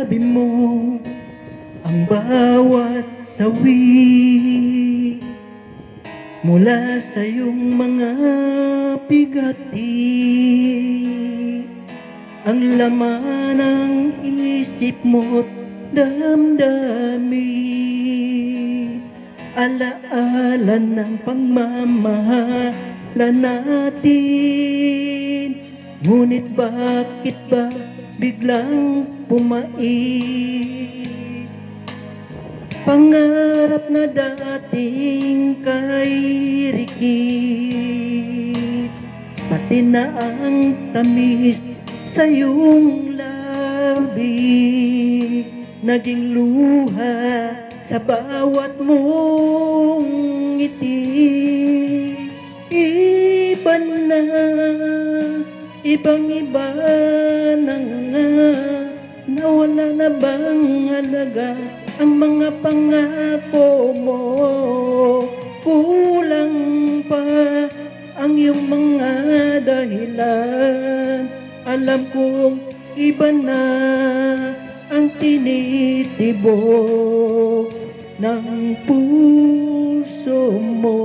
Sabi mo ang bawat sawi mula sa iyong mga bigati, ang laman ng isip mo't damdamin, alaala ng pagmamahala natin. Ngunit bakit ba biglang pumait? Pangarap na dating kay rikit, pati na ang tamis sa iyong labi, naging luha sa bawat mong ngiti. Iba na, ibang-iba na nga, nawala na bang halaga ang mga pangako mo? Kulang pa ang iyong mga dahilan. Alam kong iba na ang tinitibok ng puso mo.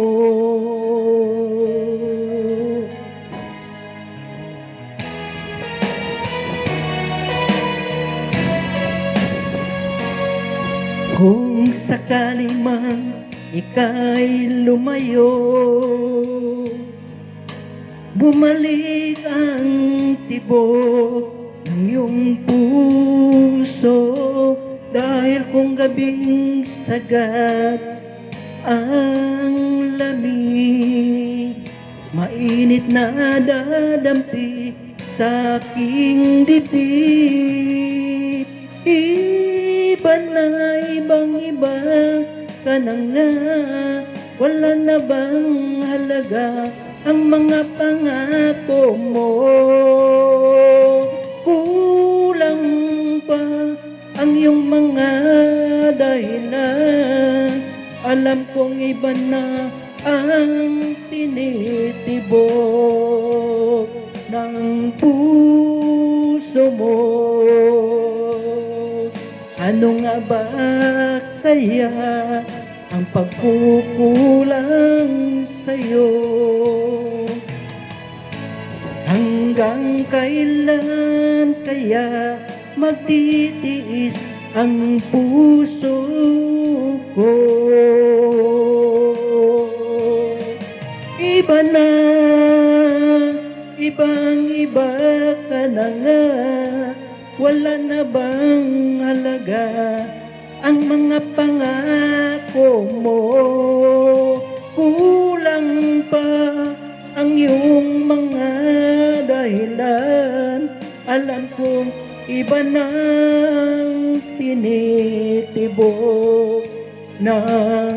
Kung sakali man ika'y lumayo, bumalik ang tibok ng iyong puso, dahil kung gabing sagat ang lamig, mainit na dadampi sa aking dibdib. Iba na, ibang-iba ka na nga, wala na bang halaga ang mga pangako mo? Kulang pa ang iyong mga dahilan. Alam kong iba na ang tinitibok ng puso mo. Ano nga ba kaya ang pagkukulang sa'yo? Hanggang kailan kaya magtitiis ang puso ko? Iba na, ibang-iba ka na nga, wala na bang halaga ang mga pangako mo? Kulang pa ang iyong mga dahilan. Alam kong iba nang tinitibok ng